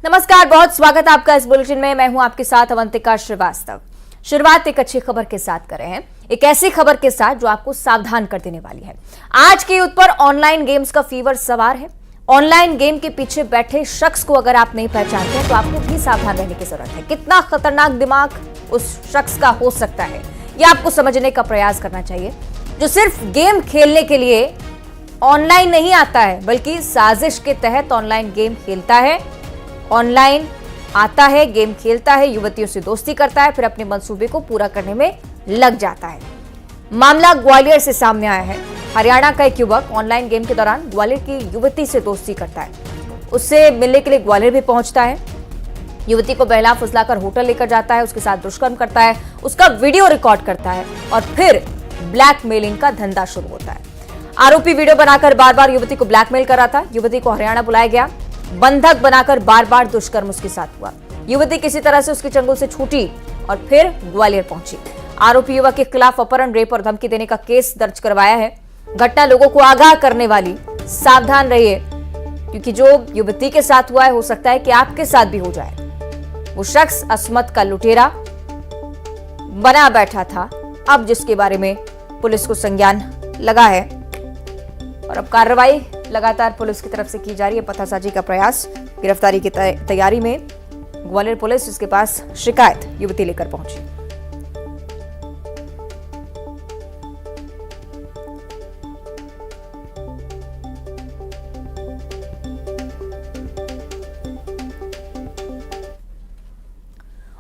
नमस्कार, बहुत स्वागत है आपका इस बुलेटिन में। मैं हूं आपके साथ अवंतिका श्रीवास्तव। शुरुआत एक अच्छी खबर के साथ कर रहे हैं, एक ऐसी खबर के साथ जो आपको सावधान कर देने वाली है। आज के युद्ध पर ऑनलाइन गेम्स का फीवर सवार है। ऑनलाइन गेम के पीछे बैठे शख्स को अगर आप नहीं पहचानते तो आपको भी सावधान रहने की जरूरत है। कितना खतरनाक दिमाग उस शख्स का हो सकता है, यह आपको समझने का प्रयास करना चाहिए। जो सिर्फ गेम खेलने के लिए ऑनलाइन नहीं आता है, बल्कि साजिश के तहत ऑनलाइन गेम खेलता है, ऑनलाइन आता है, गेम खेलता है, युवतियों से दोस्ती करता है, फिर अपने मंसूबे को पूरा करने में लग जाता है। मामला ग्वालियर से सामने आया है। हरियाणा का एक युवक ऑनलाइन गेम के दौरान ग्वालियर की युवती से दोस्ती करता है। उससे मिलने के लिए ग्वालियर भी पहुंचता है। युवती को बहला फुसलाकर होटल लेकर जाता है, उसके साथ दुष्कर्म करता है, उसका वीडियो रिकॉर्ड करता है और फिर ब्लैकमेलिंग का धंधा शुरू होता है। आरोपी वीडियो बनाकर बार बार युवती को ब्लैकमेल कर रहा था। युवती को हरियाणा बुलाया गया, बंधक बनाकर बार बार दुष्कर्म उसके साथ हुआ। युवती किसी तरह से उसके चंगुल से छूटी और फिर ग्वालियर पहुंची। आरोपी युवक के खिलाफ अपहरण, रेप और धमकी देने का केस दर्ज करवाया है। घटना लोगों को आगाह करने वाली, सावधान रहिए, क्योंकि जो युवती के साथ हुआ है हो सकता है कि आपके साथ भी हो जाए। वो शख्स अस्मत का लुटेरा बना बैठा था, अब जिसके बारे में पुलिस को संज्ञान लगा है और अब कार्रवाई लगातार पुलिस की तरफ से की जा रही है। पतासाजी का प्रयास, गिरफ्तारी की तैयारी में ग्वालियर पुलिस जिसके पास शिकायत युवती लेकर पहुंची।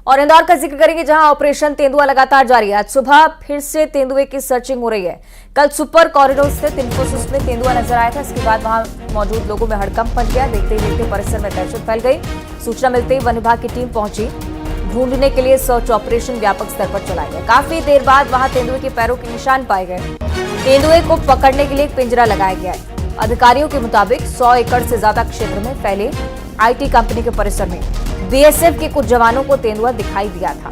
और इंदौर का जिक्र करेंगे, जहां ऑपरेशन तेंदुआ लगातार जारी है। आज सुबह फिर से तेंदुए की सर्चिंग हो रही है। कल सुपर कॉरिडोर स्थित इंफोसिस में तेंदुआ नजर आया था। इसके बाद वहां मौजूद लोगों में हड़कंप मच गया। देखते ही देखते परिसर में दहशत फैल गई। सूचना मिलते ही वन विभाग की टीम पहुंची। ढूंढने के लिए सर्च ऑपरेशन व्यापक स्तर पर चलाया गया। काफी देर बाद वहां तेंदुए के पैरों के निशान पाए गए। तेंदुए को पकड़ने के लिए एक पिंजरा लगाया गया है। अधिकारियों के मुताबिक 100 एकड़ से ज्यादा क्षेत्र में फैले IT कंपनी के परिसर में BSF के कुछ जवानों को तेंदुआ दिखाई दिया था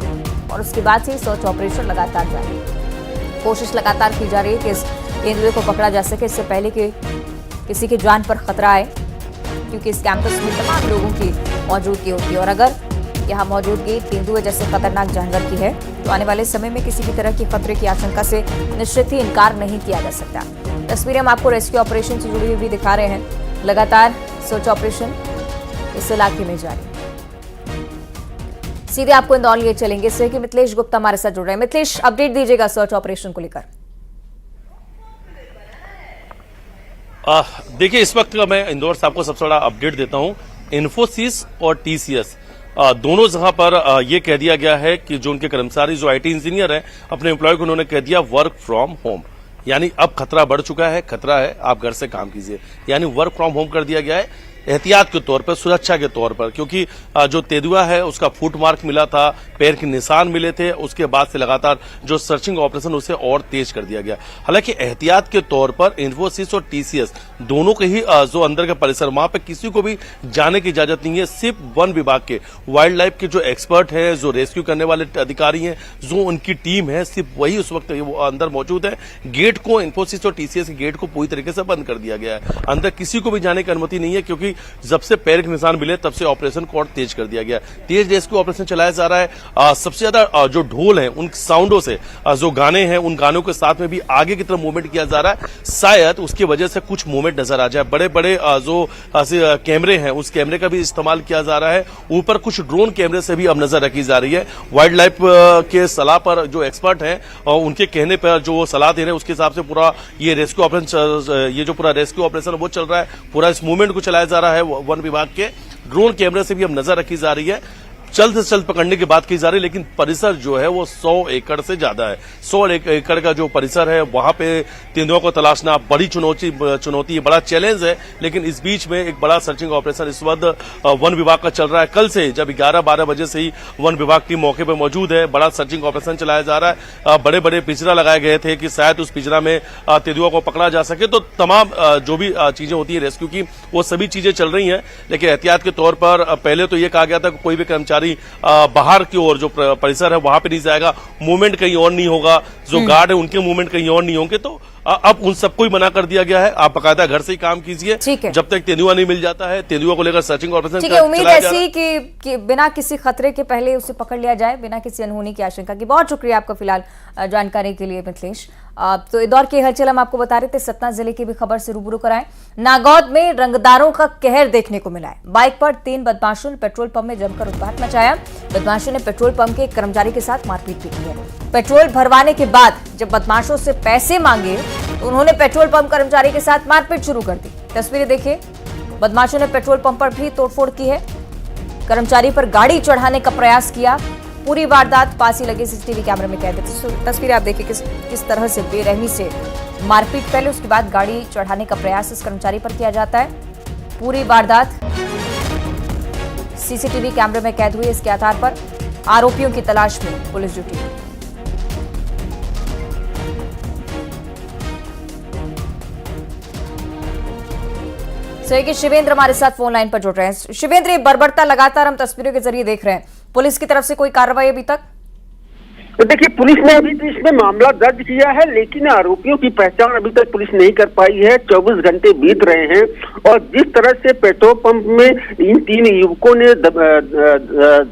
और उसके बाद से सर्च ऑपरेशन लगातार जारी है। कोशिश लगातार की जा रही है कि इस तेंदुए को पकड़ा जा सके, इससे पहले कि किसी की जान पर खतरा आए, क्योंकि इस कैंपस में तमाम लोगों की मौजूदगी होती है और अगर यहाँ मौजूदगी तेंदुए जैसे खतरनाक जानवर की है तो आने वाले समय में किसी भी तरह की खतरे की आशंका से निश्चित ही इनकार नहीं किया जा सकता। तस्वीरें हम आपको रेस्क्यू ऑपरेशन से जुड़ी हुई भी दिखा रहे हैं। लगातार सर्च ऑपरेशन इस इलाके में जारी। सीधे आपको इंदौर लिए चलेंगे, इससे कि मिथिलेश गुप्ता हमारे साथ जुड़ रहे हैं। मिथिलेश, अपडेट दीजिएगा सर्च ऑपरेशन को लेकर। देखिए, इस वक्त का मैं इंदौर से आपको सबसे बड़ा अपडेट देता हूं। इन्फोसिस और TCS दोनों जगह पर यह कह दिया गया है कि जो उनके कर्मचारी, जो IT इंजीनियर हैं, अपने एम्प्लॉय को उन्होंने कह दिया वर्क फ्रॉम होम। यानी अब खतरा बढ़ चुका है, खतरा है, आप घर से काम कीजिए। यानी वर्क फ्रॉम होम कर दिया गया है एहतियात के तौर पर, सुरक्षा के तौर पर, क्योंकि जो तेंदुआ है उसका फुट मार्क मिला था, पैर के निशान मिले थे। उसके बाद से लगातार जो सर्चिंग ऑपरेशन उसे और तेज कर दिया गया। हालांकि एहतियात के तौर पर इन्फोसिस और TCS दोनों के ही जो अंदर के परिसर, वहां पे किसी को भी जाने की इजाजत नहीं है। सिर्फ वन विभाग के वाइल्ड लाइफ के जो एक्सपर्ट हैं, जो रेस्क्यू करने वाले अधिकारी हैं, जो उनकी टीम है, सिर्फ वही उस वक्त वो अंदर मौजूद है। गेट को, इन्फोसिस और TCS के गेट को पूरी तरीके से बंद कर दिया गया है। अंदर किसी को भी जाने की अनुमति नहीं है, क्योंकि जब से पैर के निशान मिले तब से ऑपरेशन को और तेज कर दिया गया। तेज रेस्क्यू ऑपरेशन चलाया जा रहा है। सबसे ज्यादा जो ढोल है, उन साउंडों से, जो गाने हैं, उन गानों के साथ में भी आगे की तरफ मूवमेंट किया जा रहा है। शायद उसकी वजह से कुछ मूवमेंट नजर आ जाए। बड़े बड़े जो कैमरे हैं, उस कैमरे का भी इस्तेमाल किया जा रहा है। ऊपर कुछ ड्रोन कैमरे से भी अब नजर रखी जा रही है। वाइल्ड लाइफ के सलाह पर जो एक्सपर्ट हैं, उनके कहने पर जो वो सलाह दे रहे हैं, उसके हिसाब से पूरा ये रेस्क्यू ऑपरेशन, ये जो पूरा रेस्क्यू ऑपरेशन वो चल रहा है। पूरा इस मूवमेंट को चलाया जा रहा है। वन विभाग के ड्रोन कैमरे से भी अब नजर रखी जा रही है। जल्द से जल्द पकड़ने की बात की जा रही है, लेकिन परिसर जो है वो 100 एकड़ से ज्यादा है। 100 एकड़ का जो परिसर है, वहां पे तेंदुओं को तलाशना बड़ी चुनौती, बड़ा चैलेंज है। लेकिन इस बीच में एक बड़ा सर्चिंग ऑपरेशन इस वक्त वन विभाग का चल रहा है। कल से जब 11-12 बजे से ही वन विभाग टीम मौके पर मौजूद है। बड़ा सर्चिंग ऑपरेशन चलाया जा रहा है। बड़े बड़े पिंजरा लगाए गए थे कि शायद उस पिंजरा में तेंदुआ को पकड़ा जा सके। तो तमाम जो भी चीजें होती है रेस्क्यू की, वो सभी चीजें चल रही हैं। लेकिन एहतियात के तौर पर पहले तो ये कहा गया था कि कोई भी कर्मचारी बाहर की ओर जो परिसर है वहां पे नहीं जाएगा, मूवमेंट कहीं और नहीं होगा, जो गार्ड है उनके मूवमेंट कहीं और नहीं होंगे। तो अब उन सबको ही मना कर दिया गया है। आप बकायदा घर से ही काम कीजिए, ठीक है। जब तक तेंदुआ नहीं मिल जाता है। तेंदुआ को लेकर सर्चिंग ऑपरेशन ठीक है, उम्मीद ऐसी कि बिना किसी खतरे के पहले उसे पकड़ लिया जाए, बिना किसी अनहोनी की आशंका की। बहुत शुक्रिया आपका फिलहाल जानकारी के लिए मिथिलेश। तो इंदौर की हलचल हम आपको बता रहे थे, सतना जिले की भी खबर से रूबरू कराएं। नागौद में रंगदारों का कहर देखने को मिला है। बाइक पर 3 बदमाशों ने पेट्रोल पंप में जमकर उत्पात मचाया। बदमाशों ने पेट्रोल पंप के एक कर्मचारी के साथ मारपीट भी की है। पेट्रोल भरवाने के बाद जब बदमाशों से पैसे मांगे तो उन्होंने पेट्रोल पंप कर्मचारी के साथ मारपीट शुरू कर दी। तस्वीरें देखिए, बदमाशों ने पेट्रोल पंप पर भी तोड़फोड़ की है। कर्मचारी पर गाड़ी चढ़ाने का प्रयास किया। पूरी वारदात पास ही लगे सीसीटीवी कैमरे में कैद है। तस्वीरें आप देखिए किस तरह से बेरहमी से मारपीट, पहले उसके बाद गाड़ी चढ़ाने का प्रयास इस कर्मचारी पर किया जाता है। पूरी वारदात सीसीटीवी कैमरे में कैद हुई। इसके आधार पर आरोपियों की तलाश में पुलिस जुटी है। सहयोगी शिवेंद्र हमारे साथ फोन लाइन पर जुड़ रहे हैं। शिवेंद्र, ये बर्बरता लगातार हम तस्वीरों के जरिए देख रहे हैं, पुलिस की तरफ से कोई कार्रवाई अभी तक? तो देखिए, पुलिस ने अभी तो इसमें मामला दर्ज किया है, लेकिन आरोपियों की पहचान अभी तक पुलिस नहीं कर पाई है। 24 घंटे बीत रहे हैं और जिस तरह से पेट्रोल पंप में इन 3 युवकों ने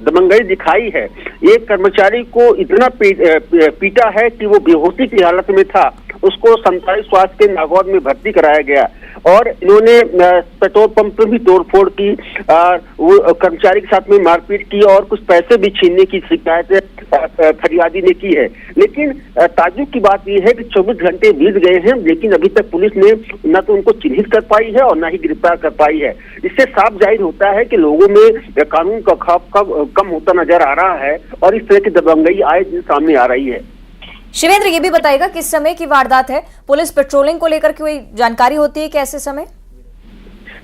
दबंगई दिखाई है, एक कर्मचारी को इतना पीटा है कि वो बेहोशी की हालत में था, उसको सामुदायिक स्वास्थ्य केंद्र नागौद में भर्ती कराया गया। और इन्होंने पेट्रोल पंप पर भी तोड़फोड़ की, वो कर्मचारी के साथ में मारपीट की और कुछ पैसे भी छीनने की शिकायत फरियादी ने की है। लेकिन ताज्जुब की बात यह है कि 24 घंटे बीत गए हैं, लेकिन अभी तक पुलिस ने न तो उनको चिन्हित कर पाई है और न ही गिरफ्तार कर पाई है। इससे साफ जाहिर होता है कि लोगों में कानून का खौफ कम होता नजर आ रहा है और इस तरह की दबंगई आए दिन सामने आ रही है। शिवेंद्र, ये भी बताएगा किस समय की वारदात है? पुलिस पेट्रोलिंग को लेकर कोई जानकारी होती है कि ऐसे समय?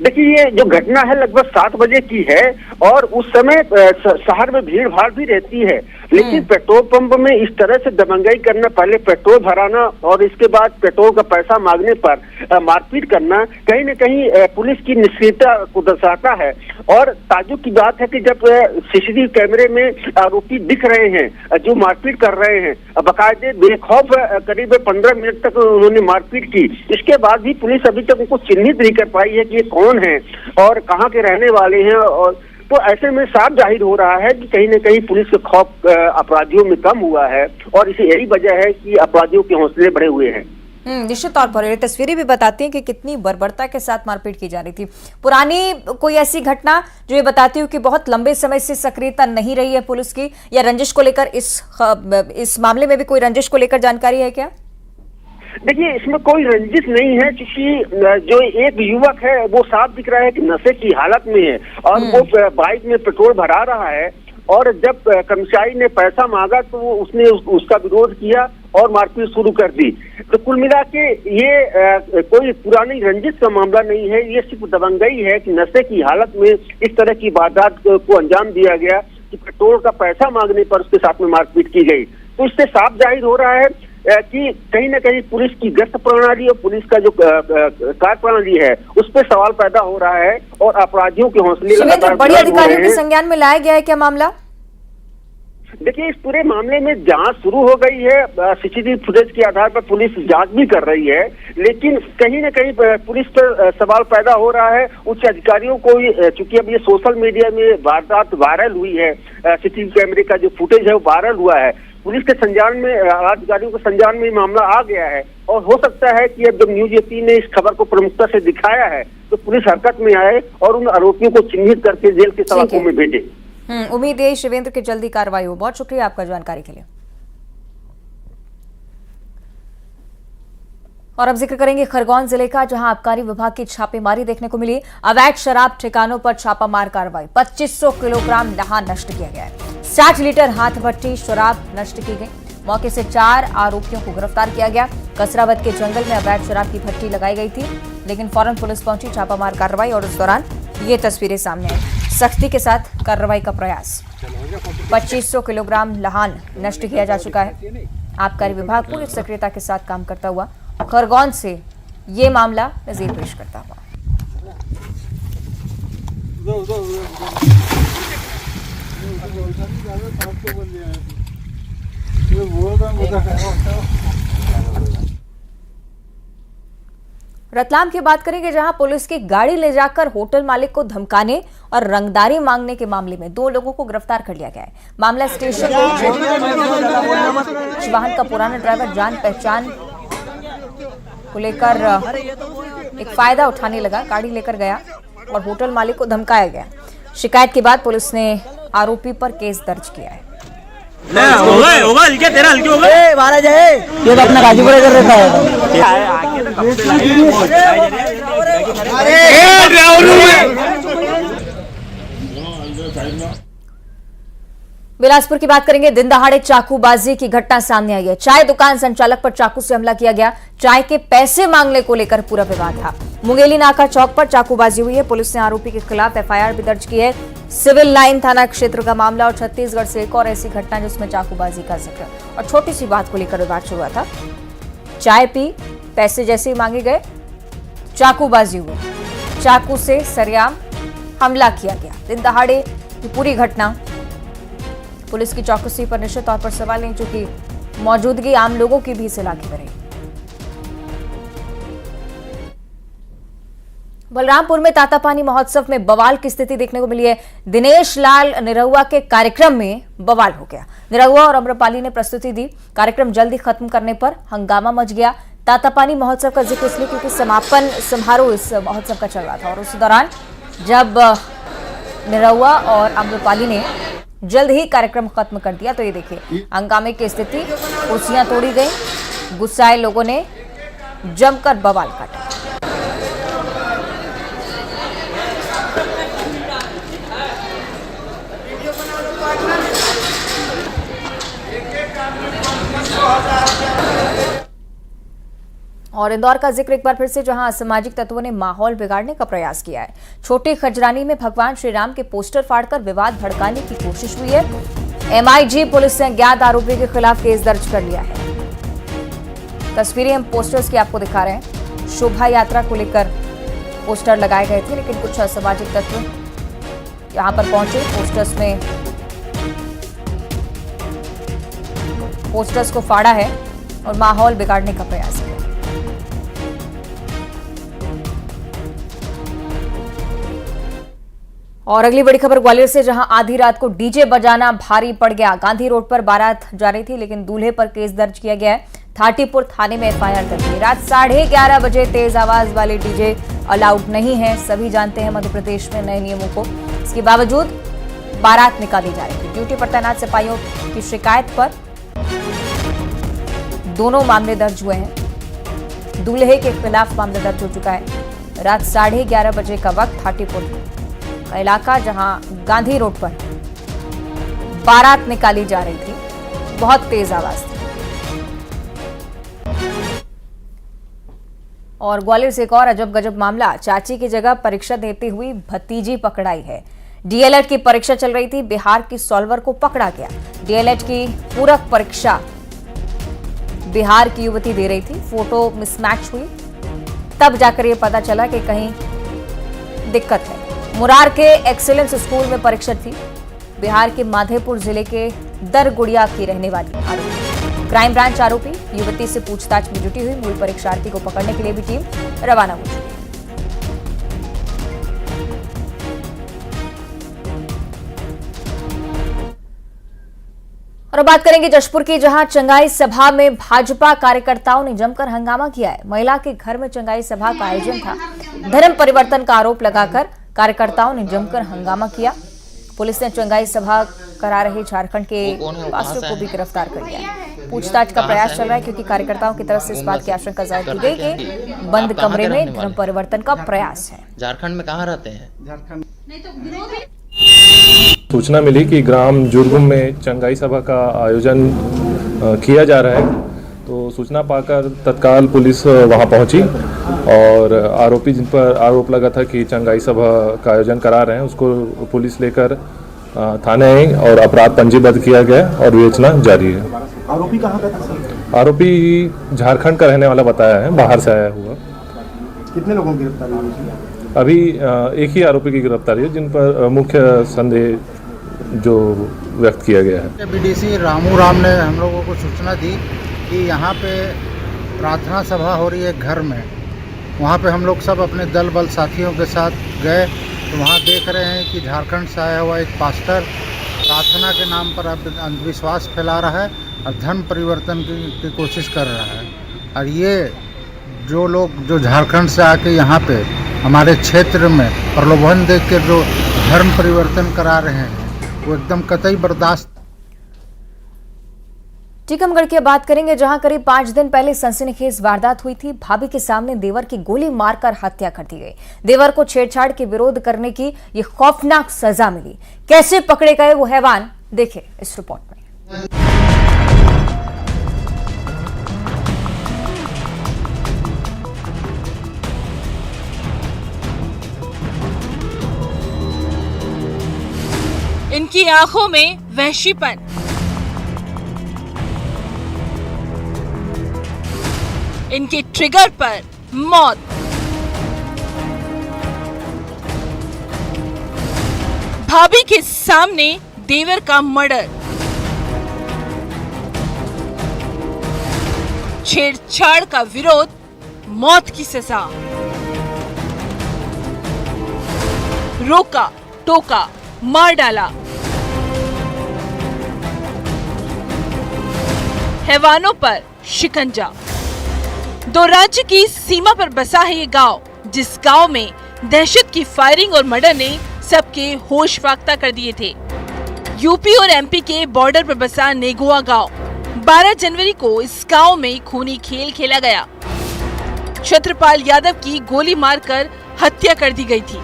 देखिए, ये जो घटना है लगभग 7 बजे की है और उस समय शहर में भीड़ भाड़ भी रहती है, लेकिन पेट्रोल पंप में इस तरह से दबंगई करना, पहले पेट्रोल भराना और इसके बाद पेट्रोल का पैसा मांगने पर मारपीट करना कहीं न कहीं पुलिस की निष्क्रियता को दर्शाता है। और ताज्जुब की बात है कि जब सीसीटीवी कैमरे में आरोपी दिख रहे हैं जो मारपीट कर रहे हैं, बाकायदे बेखौफ करीब 15 मिनट तक उन्होंने मारपीट की, इसके बाद भी पुलिस अभी तक उनको चिन्हित नहीं कर पाई है कि ये कौन है और कहाँ के रहने वाले हैं। और तो ऐसे में साफ जाहिर हो रहा है कि कहीं न कहीं पुलिस का खौफ अपराधियों में कम हुआ है और इसी यही वजह है कि अपराधियों के हौसले बढ़े हुए हैं। निश्चित तौर पर ये तस्वीरें भी बताती हैं कि कितनी बर्बरता के साथ मारपीट की जा रही थी। पुरानी कोई ऐसी घटना जो ये बताती हो कि बहुत लंबे समय से सक्रियता नहीं रही है पुलिस की, या रंजिश को लेकर इस मामले में भी कोई रंजिश को लेकर जानकारी है क्या? देखिए, इसमें कोई रंजिश नहीं है क्योंकि जो एक युवक है वो साफ दिख रहा है कि नशे की हालत में है और वो बाइक में पेट्रोल भरा रहा है और जब कर्मचारी ने पैसा मांगा तो वो उसने उसका विरोध किया और मारपीट शुरू कर दी। तो कुल मिला के ये कोई पुरानी रंजिश का मामला नहीं है, ये सिर्फ दबंगई है कि नशे की हालत में इस तरह की वारदात को अंजाम दिया गया कि पेट्रोल का पैसा मांगने पर उसके साथ में मारपीट की गई। तो इससे साफ जाहिर हो रहा है कि कहीं न कहीं पुलिस की गश्त प्रणाली और पुलिस का जो कार्य प्रणाली है उस पर सवाल पैदा हो रहा है और अपराधियों के हौसले बड़े अधिकारियों के संज्ञान में लाया गया है क्या मामला? देखिए, इस पूरे मामले में जांच शुरू हो गई है। सीसीटीवी फुटेज के आधार पर पुलिस जांच भी कर रही है, लेकिन कहीं न कहीं पुलिस पर सवाल पैदा हो रहा है। उच्च अधिकारियों को, चूंकि अब ये सोशल मीडिया में वारदात वायरल हुई है, सीसीटीवी कैमरे का जो फुटेज है वो वायरल हुआ है, पुलिस के संज्ञान में, अधिकारियों के संज्ञान में मामला आ गया है और हो सकता है कि अब जब न्यूज 18 ने इस खबर को प्रमुखता से दिखाया है तो पुलिस हरकत में आए और उन आरोपियों को चिन्हित करके जेल के सलाखों में भेजे। उम्मीद है शिवेंद्र की जल्दी कार्रवाई हो। बहुत शुक्रिया आपका जानकारी के लिए। और अब जिक्र करेंगे खरगोन जिले का, जहां आबकारी विभाग की छापेमारी देखने को मिली। अवैध शराब ठिकानों पर छापामार कार्रवाई, 2500 किलोग्राम लहान नष्ट किया गया है। 60 लीटर हाथ भट्टी शराब नष्ट की गई। मौके से 4 आरोपियों को गिरफ्तार किया गया। कसरावत के जंगल में अवैध शराब की भट्टी लगाई गई थी, लेकिन फौरन पुलिस पहुंची, छापामार कार्रवाई और इस दौरान ये तस्वीरें सामने आई। सख्ती के साथ कार्रवाई का प्रयास। 2500 किलोग्राम लहान नष्ट किया जा चुका है। आबकारी विभाग पूरी सक्रियता के साथ काम करता हुआ खरगोन से ये मामला नजीर पेश करता हुआ। रतलाम की बात करेंगे, जहां पुलिस की गाड़ी ले जाकर होटल मालिक को धमकाने और रंगदारी मांगने के मामले में 2 लोगों को गिरफ्तार कर लिया गया है। मामला स्टेशन वाहन का पुराना ड्राइवर जान पहचान को लेकर एक फायदा उठाने लगा, गाड़ी लेकर गया और होटल मालिक को धमकाया गया। शिकायत के बाद पुलिस ने आरोपी पर केस दर्ज किया है। होगा हल्के तेरा हल्के होगा महाराज है ये तो अपना गाजीपुर इधर रहता है। बिलासपुर की बात करेंगे, दिन दहाड़े चाकूबाजी की घटना सामने आई है। चाय दुकान संचालक पर चाकू से हमला किया गया। चाय के पैसे मांगने को लेकर पूरा विवाद था। मुंगेली नाका चौक पर चाकूबाजी हुई है। पुलिस ने आरोपी के खिलाफ एफआईआर भी दर्ज की है। सिविल लाइन थाना क्षेत्र का मामला और छत्तीसगढ़ से एक और ऐसी घटना जिसमें चाकूबाजी का जिक्र और छोटी सी बात को लेकर विवाद शुरू हुआ था। चाय पी, पैसे जैसे ही मांगे गए, चाकूबाजी हुई। चाकू से सरेआम हमला किया गया। दिन दहाड़े की पूरी घटना। पुलिस की चौकसी पर निश्चित तौर पर सवाल नहीं, चूंकि मौजूदगी आम लोगों की भी इस इलाके में रही। बलरामपुर में तातापानी महोत्सव में बवाल की स्थिति देखने को मिली है। दिनेश लाल निरहुआ के कार्यक्रम में बवाल हो गया। निरहुआ और अम्रपाली ने प्रस्तुति दी। कार्यक्रम जल्दी खत्म करने पर हंगामा मच गया। तातापानी महोत्सव का जिक्र इसलिए क्योंकि समापन समारोह इस महोत्सव का चल रहा था और उस दौरान जब निरहुआ और अम्रपाली ने जल्द ही कार्यक्रम खत्म कर दिया तो ये देखिए हंगामे की स्थिति, कुर्सियां तोड़ी गई, गुस्साए लोगों ने जमकर बवाल काटा। और इंदौर का जिक्र एक बार फिर से, जहां असामाजिक तत्वों ने माहौल बिगाड़ने का प्रयास किया है। छोटी खजरानी में भगवान श्री राम के पोस्टर फाड़कर विवाद भड़काने की कोशिश हुई है। एमआईजी पुलिस ने अज्ञात आरोपी के खिलाफ केस दर्ज कर लिया है। तस्वीरें हम पोस्टर्स की आपको दिखा रहे हैं। शोभा यात्रा को लेकर पोस्टर लगाए गए थे, लेकिन कुछ असामाजिक तत्व यहां पर पहुंचे। पोस्टर्स को फाड़ा है और माहौल बिगाड़ने का प्रयास किया। और अगली बड़ी खबर ग्वालियर से, जहां आधी रात को डीजे बजाना भारी पड़ गया। गांधी रोड पर बारात जा रही थी, लेकिन दूल्हे पर केस दर्ज किया गया है। थाटीपुर थाने में एफआईआर दर्ज की। रात 11:30 बजे तेज आवाज वाले डीजे अलाउड नहीं है। सभी जानते हैं मध्य प्रदेश में नए नियमों को। इसके बावजूद बारात निकाली जा रही थी। ड्यूटी पर तैनात सिपाहियों की शिकायत पर दोनों मामले दर्ज हुए हैं। दूल्हे के खिलाफ मामला दर्ज हो चुका है। रात 11:30 बजे का वक्त, थाटीपुर का इलाका, जहां गांधी रोड पर बारात निकाली जा रही थी। बहुत तेज आवाज थी। और ग्वालियर से एक और अजब गजब मामला। चाची की जगह परीक्षा देती हुई भतीजी पकड़ाई है। डीएलएड की परीक्षा चल रही थी। बिहार की सॉल्वर को पकड़ा गया। डीएलएड की पूरक परीक्षा बिहार की युवती दे रही थी। फोटो मिसमैच हुई, तब जाकर यह पता चला कि कहीं दिक्कत है। मुरार के एक्सीलेंस स्कूल में परीक्षा थी। बिहार के माधेपुर जिले के दरगुड़िया की रहने वाली आरोपी। क्राइम ब्रांच आरोपी युवती से पूछताछ में जुटी हुई। मूल परीक्षार्थी को पकड़ने के लिए भी टीम रवाना हो चुकी है। और बात करेंगे जशपुर की, जहां चंगाई सभा में भाजपा कार्यकर्ताओं ने जमकर हंगामा किया है। महिला के घर में चंगाई सभा का आयोजन था। धर्म परिवर्तन का आरोप लगाकर कार्यकर्ताओं ने जमकर हंगामा किया। पुलिस ने चंगाई सभा करा रहे झारखंड के पास्टर को भी गिरफ्तार कर लिया है। पूछताछ का प्रयास चल रहा है, क्योंकि कार्यकर्ताओं की तरफ से इस बात की आशंका जाहिर की गई कि बंद कमरे में धर्म परिवर्तन का प्रयास है। झारखंड में कहाँ रहते हैं? सूचना मिली कि ग्राम जुर्गुम में चंगाई सभा का आयोजन किया जा रहा है, तो सूचना पाकर तत्काल पुलिस वहां पहुंची और आरोपी जिन पर आरोप लगा था कि चंगाई सभा का आयोजन करा रहे हैं, उसको पुलिस लेकर थाने आई और अपराध पंजीबद्ध किया गया और विवेचना जारी है। आरोपी कहाँ का था सर? आरोपी झारखंड का रहने वाला बताया है, बाहर से आया हुआ। कितने लोगों की गिरफ्तारी हुई? अभी एक ही आरोपी की गिरफ्तारी है, जिन पर मुख्य संदेह जो व्यक्त किया गया है। बीडीसी रामू राम ने हम लोगों को सूचना दी कि यहाँ पे प्रार्थना सभा हो रही है घर में, वहाँ पे हम लोग सब अपने दल बल साथियों के साथ गए तो वहाँ देख रहे हैं कि झारखंड से आया हुआ एक पास्टर प्रार्थना के नाम पर अब अंधविश्वास फैला रहा है और धर्म परिवर्तन की कोशिश कर रहा है। और ये जो लोग जो झारखंड से आके यहाँ पे हमारे क्षेत्र में प्रलोभन देख के जो धर्म परिवर्तन करा रहे हैं वो एकदम कतई बर्दाश्त। टीकमगढ़ की बात करेंगे, जहां करीब 5 दिन पहले सनसनीखेज वारदात हुई थी। भाभी के सामने देवर की गोली मारकर हत्या कर दी गई। देवर को छेड़छाड़ के विरोध करने की ये खौफनाक सजा मिली। कैसे पकड़े गए वो हैवान, देखें इस रिपोर्ट में। इनकी आंखों में वहशीपन, इनके ट्रिगर पर मौत। भाभी के सामने देवर का मर्डर, छेड़छाड़ का विरोध, मौत की सजा। रोका टोका मार डाला। हैवानों पर शिकंजा। दो राज्य की सीमा पर बसा है ये गांव, जिस गांव में दहशत की फायरिंग और मर्डर ने सबके होश फाख्ता कर दिए थे। यूपी और एमपी के बॉर्डर पर बसा नेगुआ गांव। 12 जनवरी को इस गांव में खूनी खेल खेला गया। छत्रपाल यादव की गोली मारकर हत्या कर दी गई थी।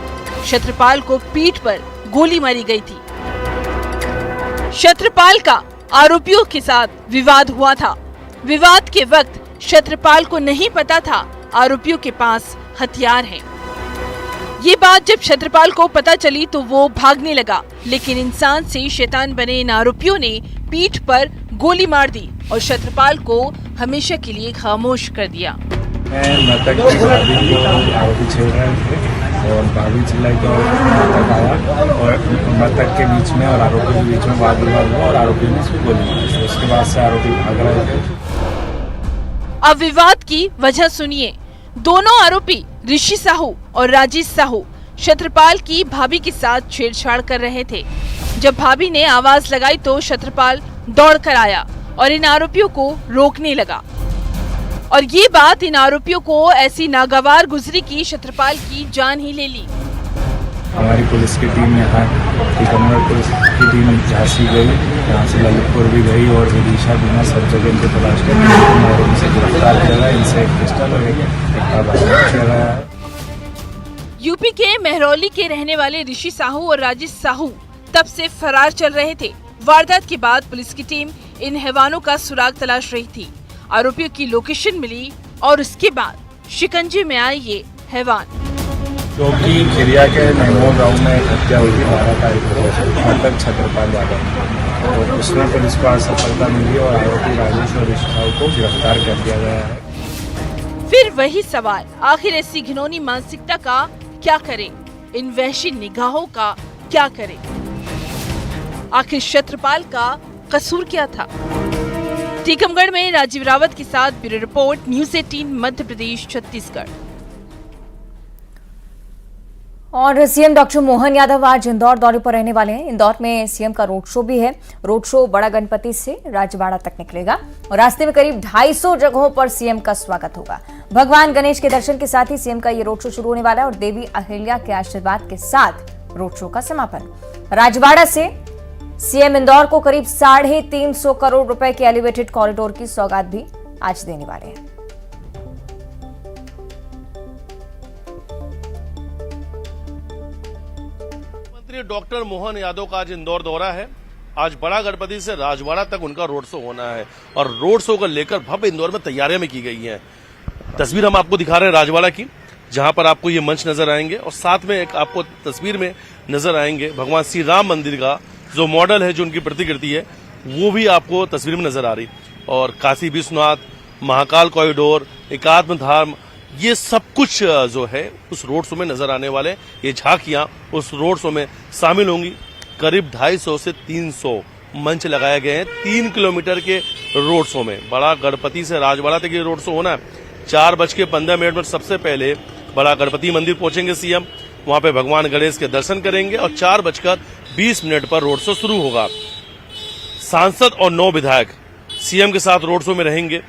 छत्रपाल को पीठ पर गोली मारी गई थी। छत्रपाल का आरोपियों के साथ विवाद हुआ था। विवाद के वक्त छत्रपाल को नहीं पता था आरोपियों के पास हथियार हैं। ये बात जब छत्रपाल को पता चली तो वो भागने लगा, लेकिन इंसान से शैतान बने इन आरोपियों ने पीठ पर गोली मार दी और छत्रपाल को हमेशा के लिए खामोश कर दिया। मृतक की भाभी को आरोपी छेड़ रहे थे और भाभी चिल्लाई तो मृतक आया और मृतक के बीच में और आरोपी के बीच में वाद विवाद हुआ और आरोपी ने उसको गोली मारी। उसके बाद से आरोपी भाग रहे थे। अब विवाद की वजह सुनिए। दोनों आरोपी ऋषि साहू और राजेश साहू छत्रपाल की भाभी के साथ छेड़छाड़ कर रहे थे। जब भाभी ने आवाज लगाई तो छत्रपाल दौड़कर आया और इन आरोपियों को रोकने लगा। और ये बात इन आरोपियों को ऐसी नागवार गुजरी कि छत्रपाल की जान ही ले ली। हमारी पुलिस की टीम यहाँ टीकमगढ़ पुलिस की टीम झांसी गई, यहाँ से ललितपुर भी गई और विदिशा बिना सब जगह इनके तलाश कर और इनसे गिरफ्तार किया गया। इनसे एक पिस्टल और एक बरामद किया गया है। यूपी के महरौली के रहने वाले ऋषि साहू और राजेश साहू तब से फरार चल रहे थे। वारदात के बाद पुलिस की टीम इन हैवानों का सुराग तलाश रही थी। आरोपियों की लोकेशन मिली और उसके बाद शिकंजे में आए ये हैवान। क्योंकि खिरिया के नेमो गांव में एक हत्या हुई थी 12 तारीख को, मृतक छत्रपाल यादव, और उसमें पुलिस को आज सफलता मिली और आरोपी राजेश और ऋषि साहू को गिरफ्तार कर दिया गया है। फिर वही सवाल, आखिर ऐसी घिनौनी मानसिकता का क्या करे, इन वहशी निगाहों का क्या करे? आखिर छत्रपाल का कसूर क्या था? टीकमगढ़ में राजीव रावत के साथ bureau report, news 18 Madhya Pradesh Chhattisgarh. और सीएम डॉक्टर मोहन यादव आज इंदौर दौरे पर रहने वाले हैं। इंदौर में सीएम का रोड शो भी है। रोड शो बड़ा गणपति से राजवाड़ा तक निकलेगा और रास्ते में करीब 250 जगहों पर सीएम का स्वागत होगा। भगवान गणेश के दर्शन के साथ ही सीएम का ये रोड शो शुरू होने वाला है और देवी अहिल्या के आशीर्वाद के साथ रोड शो का समापन। राजवाड़ा से सीएम इंदौर को करीब 350 करोड़ रुपए के एलिवेटेड कॉरिडोर की सौगात भी आज देने वाले हैं। मंत्री डॉक्टर मोहन यादव का आज इंदौर दौरा है। आज बड़ा गणपति से राजवाड़ा तक उनका रोड शो होना है और रोड शो को लेकर भव्य इंदौर में तैयारियां भी की गई हैं। तस्वीर हम आपको दिखा रहे हैं राजवाड़ा की, जहां पर आपको ये मंच नजर आएंगे और साथ में एक आपको तस्वीर में नजर आएंगे भगवान श्री राम मंदिर का जो मॉडल है, जो उनकी प्रतिकृति है, वो भी आपको तस्वीर में नजर आ रही। और काशी विश्वनाथ, महाकाल कॉरिडोर, एकात्म धाम, ये सब कुछ जो है उस रोड शो में नजर आने वाले। ये झांकियां उस रोड शो में शामिल होंगी। करीब 250 से 300 मंच लगाए गए हैं 3 किलोमीटर के रोड शो में। बड़ा गणपति से राजवाड़ा तक ये रोड शो होना है। 4:15 पर सबसे पहले बड़ा गणपति मंदिर पहुंचेंगे सीएम, वहां पे भगवान गणेश के दर्शन करेंगे और 4:20 पर रोड शो शुरू होगा। सांसद और 9 विधायक सीएम के साथ रोड शो में रहेंगे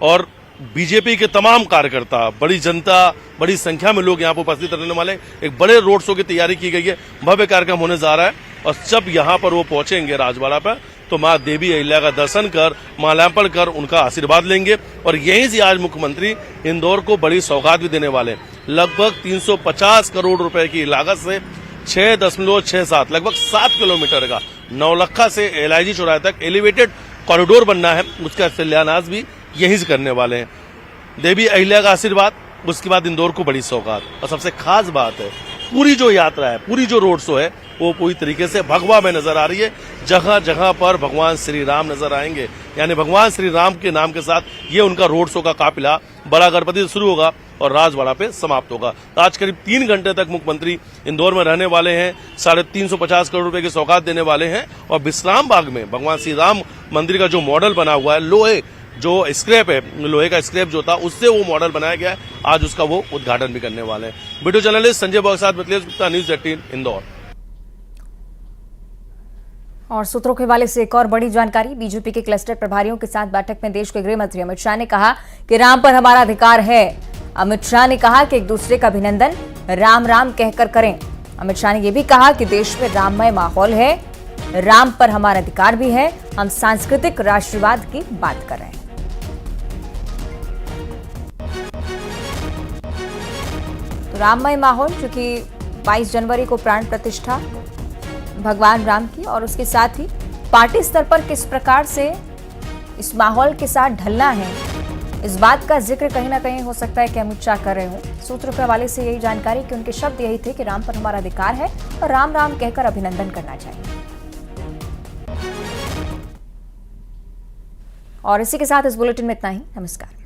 और बीजेपी के तमाम कार्यकर्ता, बड़ी जनता, बड़ी संख्या में लोग यहाँ पर उपस्थित रहने वाले एक बड़े रोड शो की तैयारी की गई है। भव्य कार्यक्रम होने जा रहा है और जब यहाँ पर वो पहुंचेंगे राजवाड़ा पर तो मां देवी अहिल्या का दर्शन कर, माल्यार्पण कर उनका आशीर्वाद लेंगे और यहीं से आज मुख्यमंत्री इंदौर को बड़ी सौगात भी देने वाले। लगभग 350 करोड़ रुपए की लागत से 6.67 लगभग 7 किलोमीटर का नौलखा से एलआईजी चौराहे तक एलिवेटेड कॉरिडोर बनना है, उसका शिलान्यास भी यहीं से करने वाले हैं। देवी अहिल्या का आशीर्वाद, उसके बाद इंदौर को बड़ी सौगात। और सबसे खास बात है, पूरी जो यात्रा है, पूरी जो रोड शो है वो पूरी तरीके से भगवा में नजर आ रही है। जगह जगह पर भगवान श्री राम नजर आएंगे, यानी भगवान श्री राम के नाम के साथ ये उनका रोड शो का काफिला बड़ा गणपति से शुरू होगा और राजवाड़ा पे समाप्त होगा। आज करीब 3 घंटे तक मुख्यमंत्री इंदौर में रहने वाले हैं, 350 करोड़ रुपए की सौगात देने वाले हैं और विश्राम बाग में भगवान श्री राम मंदिर का जो मॉडल बना हुआ है, लोहे जो स्क्रैप है, लोहे का स्क्रैप जो था उससे वो मॉडल बनाया गया है, आज उसका वो उद्घाटन भी करने वाले हैं। वीडियो जर्नलिस्ट संजय बॉग के साथ मिथिलेश गुप्ता, न्यूज 18 इंदौर। और सूत्रों के हवाले से एक और बड़ी जानकारी, बीजेपी के क्लस्टर प्रभारियों के साथ बैठक में देश के गृह मंत्री अमित शाह ने कहा कि राम पर हमारा अधिकार है। अमित शाह ने कहा कि एक दूसरे का अभिनंदन राम राम कहकर करें। अमित शाह ने यह भी कहा कि देश में राममय माहौल है, राम पर हमारा अधिकार भी है, हम सांस्कृतिक राष्ट्रवाद की बात कर रहे हैं। तो राममय माहौल, क्योंकि 22 जनवरी को प्राण प्रतिष्ठा भगवान राम की, और उसके साथ ही पार्टी स्तर पर किस प्रकार से इस माहौल के साथ ढलना है, इस बात का जिक्र कहीं ना कहीं हो सकता है कि अमित शाह कर रहे हो। सूत्रों के हवाले से यही जानकारी कि उनके शब्द यही थे कि राम पर हमारा अधिकार है और राम राम कहकर अभिनंदन करना चाहिए। और इसी के साथ इस बुलेटिन में इतना ही। नमस्कार।